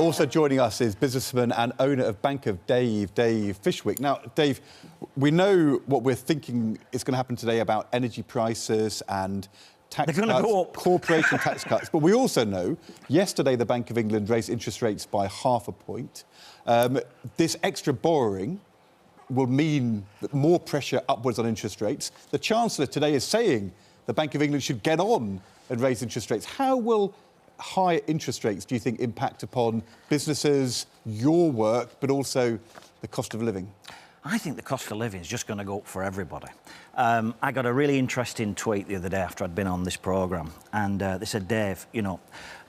Also joining us is businessman and owner of Bank of Dave Fishwick. Now, Dave, we know what we're thinking is going to happen today about energy prices and tax cuts, go up. corporation tax cuts. But we also know yesterday the Bank of England raised interest rates by 0.5 point. This extra borrowing will mean more pressure upwards on interest rates. The Chancellor today is saying the Bank of England should get on and raise interest rates. How will higher interest rates, do you think, impact upon businesses, your work, but also the cost of living? I think the cost of living is just going to go up for everybody. I got a really interesting tweet the other day after I'd been on this programme, and they said, Dave, you know,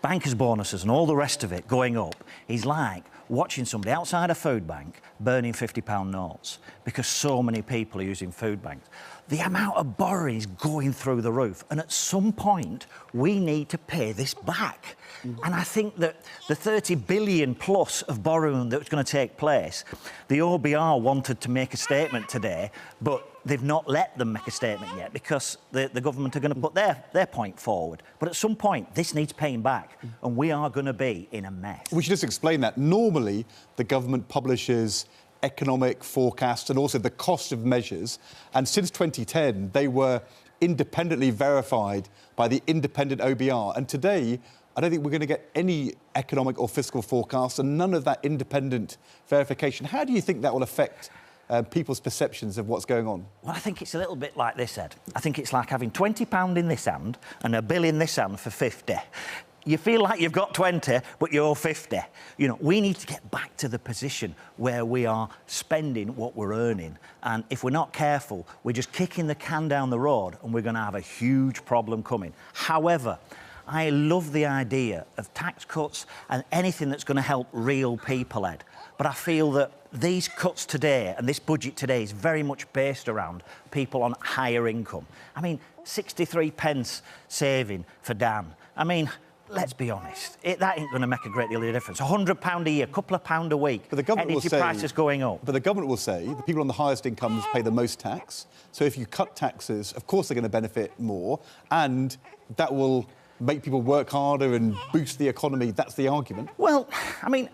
bankers' bonuses and all the rest of it going up is like watching somebody outside a food bank burning £50 notes because so many people are using food banks. The amount of borrowing is going through the roof, and at some point we need to pay this back. And I think that the 30 billion plus of borrowing that's going to take place, the OBR wanted to make a statement today, but they've not let them make a statement yet because the government are going to put their point forward. But at some point, this needs paying back, and we are going to be in a mess. We should just explain that. Normally, the government publishes economic forecasts and also the cost of measures. And since 2010, they were independently verified by the independent OBR. And today, I don't think we're going to get any economic or fiscal forecasts and none of that independent verification. How do you think that will affect people's perceptions of what's going on? Well, I think it's a little bit like this, Ed. I think it's like having £20 in this hand and a bill in this hand for 50. You feel like you've got 20, but you're 50. You know, we need to get back to the position where we are spending what we're earning. And if we're not careful, we're just kicking the can down the road and we're going to have a huge problem coming. However, I love the idea of tax cuts and anything that's going to help real people, Ed. But I feel that these cuts today and this budget today is very much based around people on higher income. I mean, 63 pence saving for Dan. I mean, let's be honest, that ain't going to make a great deal of difference. £100 a year, a couple of pounds a week. But the government will say, prices going up. But the government will say the people on the highest incomes pay the most tax. So if you cut taxes, of course they're going to benefit more, and that will make people work harder and boost the economy. That's the argument. Well, I mean,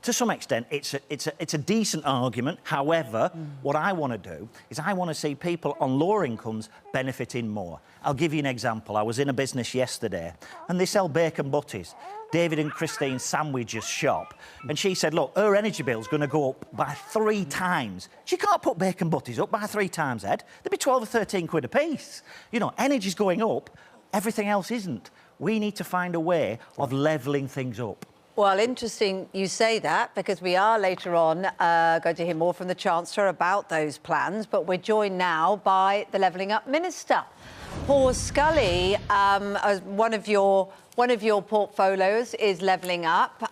to some extent, it's a decent argument. However, what I want to do is I want to see people on lower incomes benefiting more. I'll give you an example. I was in a business yesterday, and they sell bacon butties. David and Christine Sandwich's shop, and she said, look, her energy bill's going to go up by 3 times. She can't put bacon butties up by 3 times, Ed. They'd be 12 or 13 quid a piece. You know, energy's going up, everything else isn't. We need to find a way of levelling things up. Well, interesting you say that, because we are later on going to hear more from the Chancellor about those plans, but we're joined now by the Levelling Up Minister. Paul Scully, as one of your portfolios is levelling up.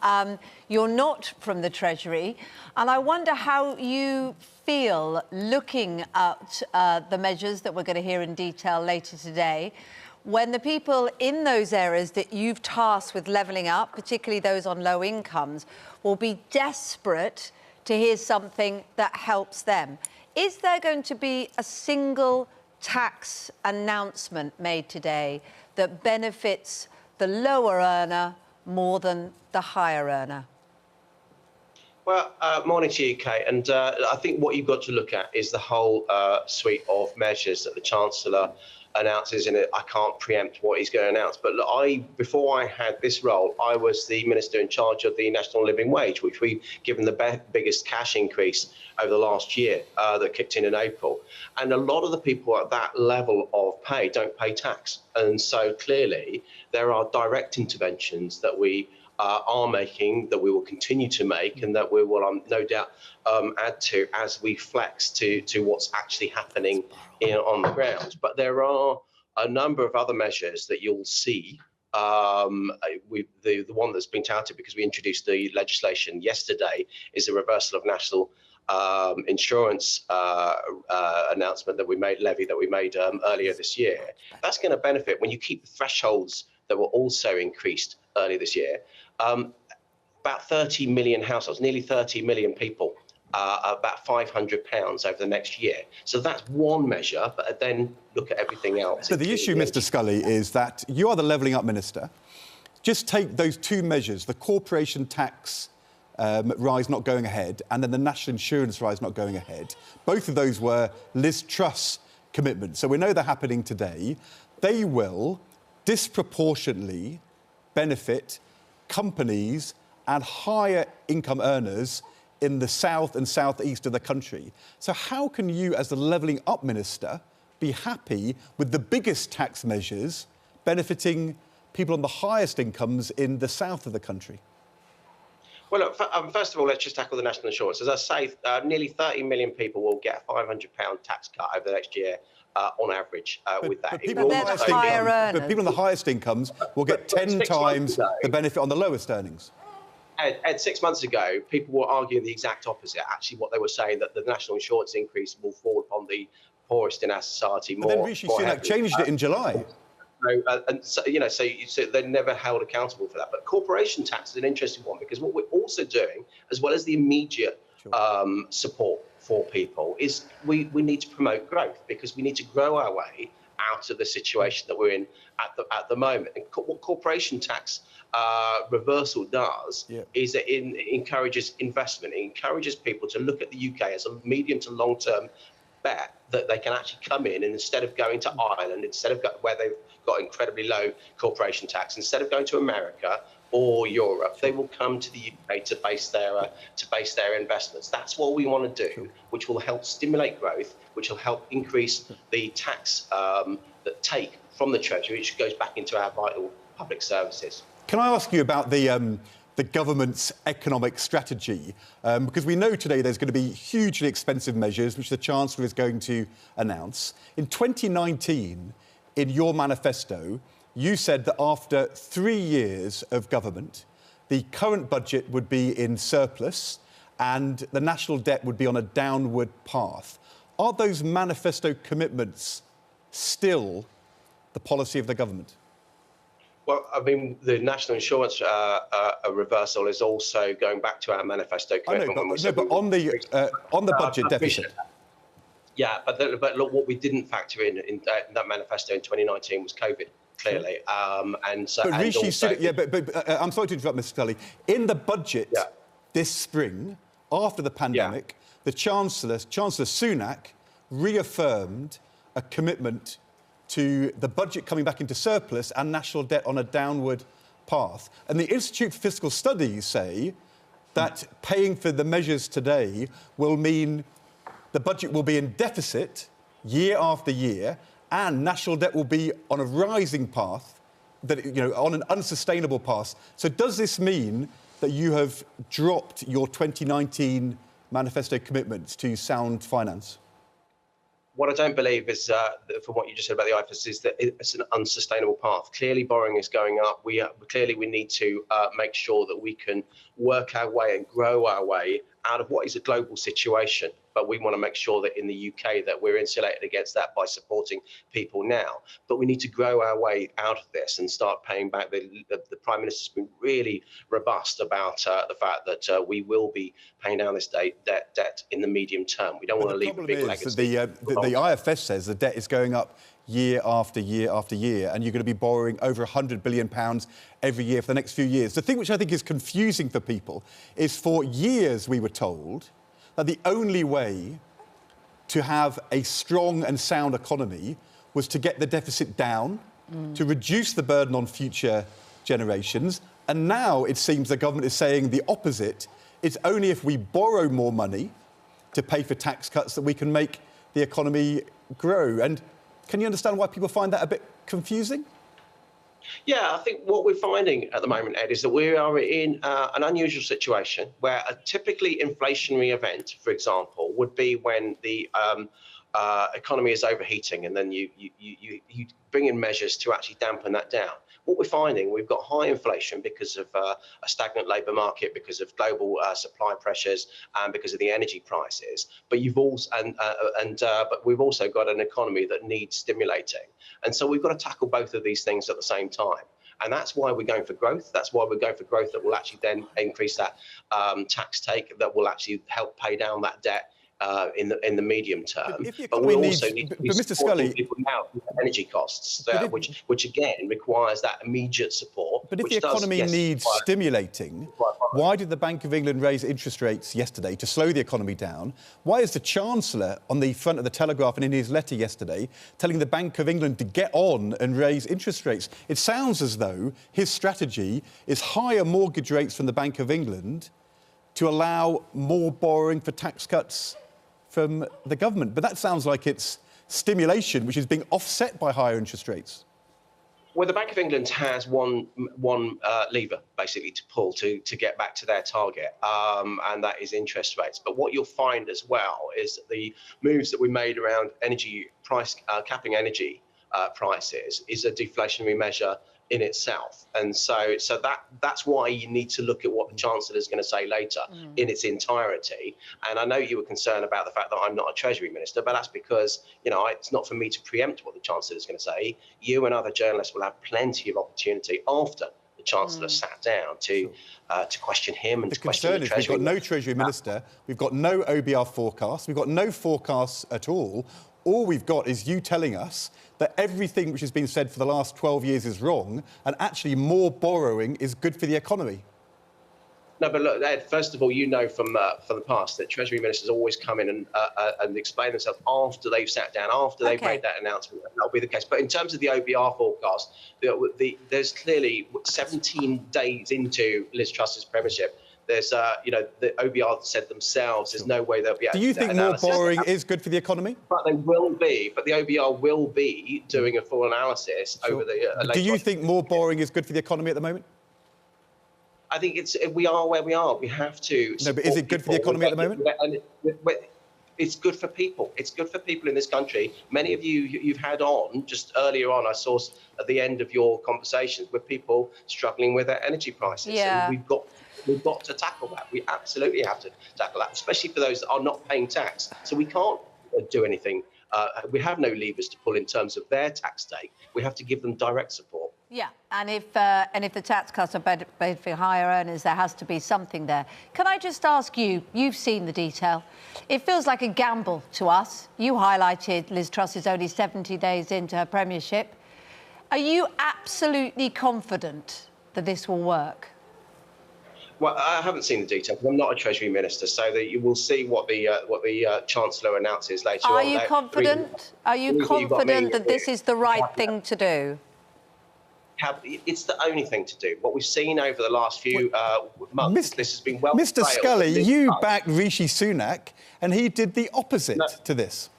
You're not from the Treasury, and I wonder how you feel looking at the measures that we're going to hear in detail later today, when the people in those areas that you've tasked with levelling up, particularly those on low incomes, will be desperate to hear something that helps them. Is there going to be a single tax announcement made today that benefits the lower earner more than the higher earner? Well, morning to you, Kate. And I think what you've got to look at is the whole suite of measures that the Chancellor announces, and I can't preempt what he's going to announce. But look, before I had this role, I was the minister in charge of the National Living Wage, which we've given the biggest cash increase over the last year that kicked in April. And a lot of the people at that level of pay don't pay tax. And so clearly there are direct interventions that we are making, that we will continue to make, and that we will no doubt add to as we flex to what's actually happening on the ground. But there are a number of other measures that you'll see. The one that's been touted, because we introduced the legislation yesterday, is the reversal of national insurance announcement that we made, levy that we made earlier this year. That's going to benefit when you keep the thresholds that were also increased earlier this year. About 30 million households, nearly 30 million people, about £500 over the next year. So that's one measure, but then look at everything else. So the issue, Mr. Scully, is that you are the Levelling Up Minister. just take those two measures, the corporation tax rise not going ahead and then the national insurance rise not going ahead. Both of those were Liz Truss commitments. So we know they're happening today. They will disproportionately benefit companies and higher income earners in the south and southeast of the country. So how can you, as the Levelling Up Minister, be happy with the biggest tax measures benefiting people on the highest incomes in the south of the country? Well, look, first of all, let's just tackle the national insurance. As I say, nearly 30 million people will get a £500 tax cut over the next year on average with that. But people on the highest incomes will get 10 times the benefit on the lowest earnings. Ed, 6 months ago, people were arguing the exact opposite. Actually, what they were saying, that the national insurance increase will fall upon the poorest in our society more. But then Rishi Sunak changed it in July. So they're never held accountable for that. But corporation tax is an interesting one, because what we're also doing, as well as the immediate support for people, is we need to promote growth, because we need to grow our way out of the situation that we're in at the moment. And what corporation tax reversal does is that it encourages investment. It encourages people to look at the UK as a medium to long-term bet that they can actually come in, and instead of going to Ireland, instead of where they've got incredibly low corporation tax, instead of going to America or Europe, they will come to the UK to base their investments. That's what we want to do, which will help stimulate growth, which will help increase the tax that take from the Treasury, which goes back into our vital public services. Can I ask you about the government's economic strategy? Because we know today there's going to be hugely expensive measures which the Chancellor is going to announce. In 2019, in your manifesto, you said that after 3 years of government, the current budget would be in surplus and the national debt would be on a downward path. Are those manifesto commitments still the policy of the government? Well, I mean, the national insurance reversal is also going back to our manifesto commitment. But on the budget deficit. Yeah, but look, what we didn't factor in that manifesto in 2019 was COVID, clearly. I'm sorry to interrupt, Mr. Scully. In the budget this spring, after the pandemic, the Chancellor Sunak reaffirmed a commitment to the budget coming back into surplus and national debt on a downward path. And the Institute for Fiscal Studies say that paying for the measures today will mean the budget will be in deficit year after year and national debt will be on a rising path, on an unsustainable path. So does this mean that you have dropped your 2019 manifesto commitments to sound finance? What I don't believe is, from what you just said about the IFAs, is that it's an unsustainable path. Clearly, borrowing is going up. We need to make sure that we can work our way and grow our way out of what is a global situation. But we want to make sure that in the UK that we're insulated against that by supporting people now. But we need to grow our way out of this and start paying back. The Prime Minister's been really robust about the fact that we will be paying down this debt in the medium term. We don't want to leave a big legacy. The IFS says the debt is going up year after year after year, and you're going to be borrowing over £100 billion every year for the next few years. The thing which I think is confusing for people is for years we were told that the only way to have a strong and sound economy was to get the deficit down, to reduce the burden on future generations. And now it seems the government is saying the opposite. It's only if we borrow more money to pay for tax cuts that we can make the economy grow. And can you understand why people find that a bit confusing? Yeah, I think what we're finding at the moment, Ed, is that we are in an unusual situation where a typically inflationary event, for example, would be when the economy is overheating, and then you bring in measures to actually dampen that down. What we're finding, we've got high inflation because of a stagnant labour market, because of global supply pressures, and because of the energy prices. But but we've also got an economy that needs stimulating, and so we've got to tackle both of these things at the same time. And that's why we're going for growth. That's why we're going for growth that will actually then increase that tax take, that will actually help pay down that debt in the medium term. But we also need to be supporting people now with energy costs, which again requires that immediate support But if which the does, economy yes, needs stimulating, why did the Bank of England raise interest rates yesterday to slow the economy down? Why is the Chancellor on the front of the Telegraph and in his letter yesterday telling the Bank of England to get on and raise interest rates? It sounds as though his strategy is higher mortgage rates from the Bank of England to allow more borrowing for tax cuts from the government. But that sounds like it's stimulation, which is being offset by higher interest rates. Well, the Bank of England has one lever, basically, to pull to get back to their target, and that is interest rates. But what you'll find as well is that the moves that we made around energy price, capping energy prices, is a deflationary measure in itself. And so that's why you need to look at what the Chancellor is going to say later in its entirety. And I know you were concerned about the fact that I'm not a Treasury Minister, but that's because, you know, it's not for me to preempt what the Chancellor is going to say. You and other journalists will have plenty of opportunity after the Chancellor sat down to question him and to question the Treasury. We've got no Treasury Minister, we've got no OBR forecast, we've got no forecasts at all. All we've got is you telling us that everything which has been said for the last 12 years is wrong, and actually more borrowing is good for the economy. No, but look, Ed, first of all, you know from the past that Treasury Ministers always come in and explain themselves after they've sat down, after they've made that announcement. That'll be the case. But in terms of the OBR forecast, there's clearly 17 days into Liz Truss's premiership. There's, you know, the OBR said themselves, there's no way they'll be able to do that. Do you think more borrowing is good for the economy? But they will be. But the OBR will be doing a full analysis over the... Do you think more borrowing is good for the economy at the moment? I think we are where we are. We have to... No, but is it good for the economy at the moment? It's good for people. It's good for people in this country. Many of you've had on, just earlier on, I saw at the end of your conversations with people struggling with their energy prices. Yeah. And we've got to tackle that. We absolutely have to tackle that, especially for those that are not paying tax. So we can't do anything. We have no levers to pull in terms of their tax take. We have to give them direct support. Yeah, and if the tax cuts are better for higher earners, there has to be something there. Can I just ask you, you've seen the detail. It feels like a gamble to us. You highlighted Liz Truss is only 70 days into her premiership. Are you absolutely confident that this will work? Well, I haven't seen the detail. I'm not a Treasury Minister, so that you will see what the Chancellor announces later on. Are you confident? Are you confident that this is the right thing to do? It's the only thing to do. What we've seen over the last few months, this has been well... Mr Scully, you backed Rishi Sunak, and he did the opposite to this.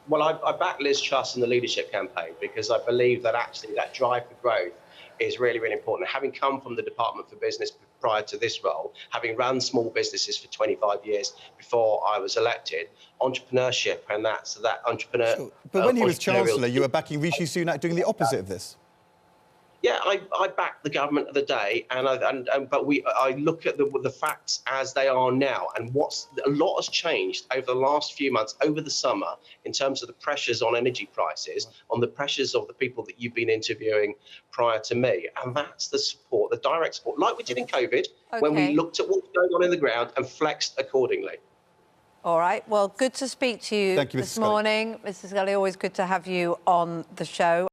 Well, I backed Liz Truss in the leadership campaign because I believe that actually that drive for growth is really, really important. Having come from the Department for Business prior to this role, having run small businesses for 25 years before I was elected, entrepreneurship and that entrepreneur... Sure. But when he was Chancellor, you were backing Rishi Sunak doing the opposite of this. Yeah, I back the government of the day, but I look at the facts as they are now, and a lot has changed over the last few months, over the summer, in terms of the pressures on energy prices, on the pressures of the people that you've been interviewing prior to me, and that's the support, the direct support, like we did in COVID, when we looked at what's going on in the ground and flexed accordingly. All right. Well, good to speak to you this morning, Mr. Scully. Always good to have you on the show.